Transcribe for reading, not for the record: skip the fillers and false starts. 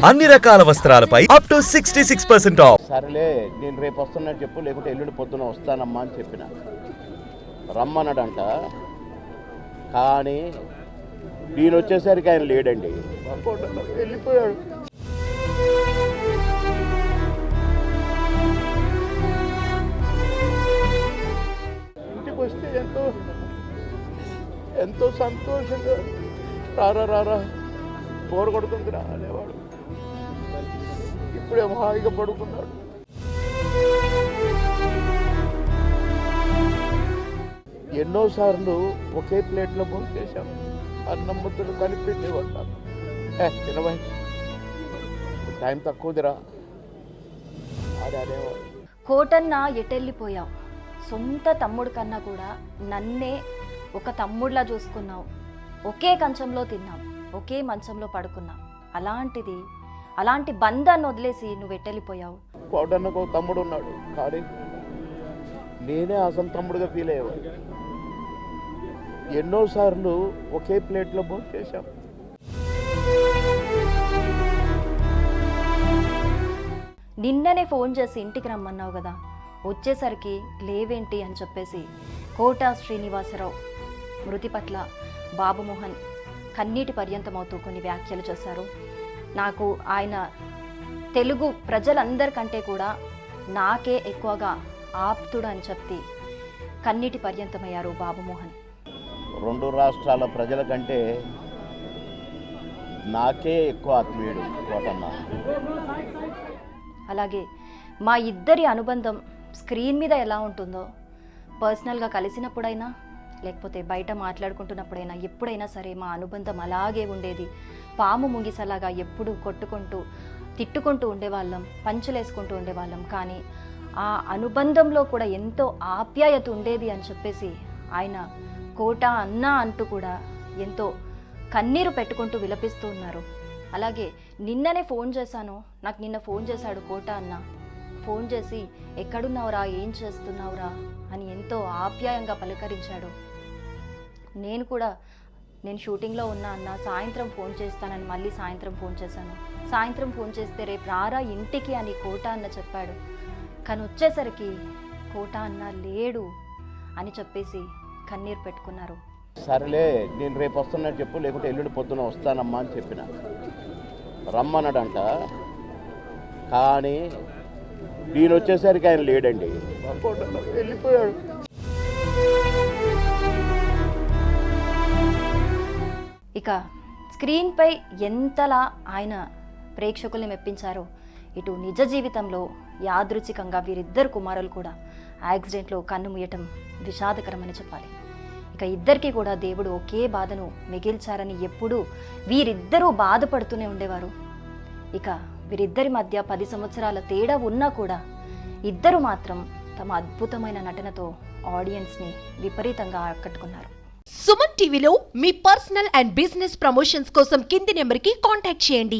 అన్ని రకాల వస్త్రాలపై up to 66% of. సరేలే, నేను రేపు వస్తున్నట్టు చెప్పు, లేకుంటే ఎల్లుండి పొద్దున వస్తానమ్మా అని చెప్పిన. రమ్మన్నాడంట, కానీ నేను వచ్చేసరికి ఆయన లేడండి, వెళ్ళిపోయాడు. ఇంటికి వస్తే ఎంతో సంతోషంగా రారా బోరు కొడుతుందిరా అనేవాడు. ఇప్పుడేమో హాయిగా పడుకున్నాడు. ఎన్నోసార్లు ఒకే ప్లేట్లో భోజనం చేశాం. అన్నం ముద్దలు కలిపి పెట్టేవాడు. తినవా, టైం తక్కువదిరా అది అనేవాడు. కోటన్న ఎటెళ్ళిపోయావు? సొంత తమ్ముడు కన్నా కూడా నన్నే ఒక తమ్ముడిలా చూసుకున్నావు. ఒకే కంచంలో తిన్నాం, ఒకే మంచంలో పడుకున్నాం. అలాంటి బంధాన్ని వదిలేసి నువ్వు ఎట్టెళ్ళిపోయావు. కోటన్నకు తమ్ముడు ఉన్నాడు, కానీ నేనే అసలు తమ్ముడుగా ఫీల్ అయ్యేవాడు. ఎన్నోసార్లు ఒకే ప్లేట్లో భోజనం చేశాం. నిన్ననే ఫోన్ చేసి ఇంటికి రమ్మన్నావు కదా, వచ్చేసరికి లేవేంటి అని చెప్పేసి కోట శ్రీనివాసరావు మృతి పట్ల బాబుమోహన్ కన్నీటి పర్యంతమవుతూ కొన్ని వ్యాఖ్యలు చేశారు. నాకు ఆయన తెలుగు ప్రజలందరికంటే కూడా నాకే ఎక్కువగా ఆప్తుడు అని చెప్పి కన్నీటి పర్యంతమయ్యారు బాబుమోహన్. రెండు రాష్ట్రాల ప్రజల కంటే నాకే ఎక్కువ ఆత్మీయుడు కోటన్న. అలాగే మా ఇద్దరి అనుబంధం స్క్రీన్ మీద ఎలా ఉంటుందో, పర్సనల్గా కలిసినప్పుడైనా లేకపోతే బయట మాట్లాడుకుంటున్నప్పుడైనా ఎప్పుడైనా సరే మా అనుబంధం అలాగే ఉండేది. పాము ముంగిసలాగా ఎప్పుడు కొట్టుకుంటూ తిట్టుకుంటూ ఉండేవాళ్ళం, పంచులేసుకుంటూ ఉండేవాళ్ళం. కానీ ఆ అనుబంధంలో కూడా ఎంతో ఆప్యాయత ఉండేది అని చెప్పేసి ఆయన కోట అన్న అంటూ కూడా ఎంతో కన్నీరు పెట్టుకుంటూ విలపిస్తూ ఉన్నారు. అలాగే నిన్ననే ఫోన్ చేశాను, నాకు నిన్న ఫోన్ చేశాడు కోట అన్న. ఫోన్ చేసి ఎక్కడున్నావురా, ఏం చేస్తున్నావురా అని ఎంతో ఆప్యాయంగా పలకరించాడు. నేను షూటింగ్లో ఉన్నా అన్న, సాయంత్రం ఫోన్ చేస్తానని మళ్ళీ సాయంత్రం ఫోన్ చేశాను. సాయంత్రం ఫోన్ చేస్తే రేపు రారా ఇంటికి అని కోట అన్న చెప్పాడు. కానీ వచ్చేసరికి కోట అన్న లేడు అని చెప్పేసి కన్నీరు పెట్టుకున్నారు. సరేలే, నేను రేపు వస్తున్నట్టు చెప్పు, లేకుంటే ఎల్లుండి పొద్దున వస్తానమ్మా అని చెప్పిన. రమ్మన్నాడంట, కానీ నేను వచ్చేసరికి ఆయన లేడండి, వెళ్ళిపోయాడు. ఇక స్క్రీన్పై ఎంతలా ఆయన ప్రేక్షకుల్ని మెప్పించారో, ఇటు నిజ జీవితంలో యాదృచ్ఛికంగా వీరిద్దరు కుమారులు కూడా యాక్సిడెంట్లో కన్నుమూయటం విషాదకరమని చెప్పాలి. ఇక ఇద్దరికి కూడా దేవుడు ఒకే బాధను మిగిల్చారని ఎప్పుడూ వీరిద్దరూ బాధపడుతూనే ఉండేవారు. ఇక వీరిద్దరి మధ్య 10 సంవత్సరాల తేడా ఉన్నా కూడా ఇద్దరు మాత్రం తమ అద్భుతమైన నటనతో ఆడియన్స్ని విపరీతంగా ఆకట్టుకున్నారు. సుమన్ టీవీలో మీ పర్సనల్ అండ్ బిజినెస్ ప్రమోషన్స్ కోసం కింది నెంబర్కి కాంటాక్ట్ చేయండి.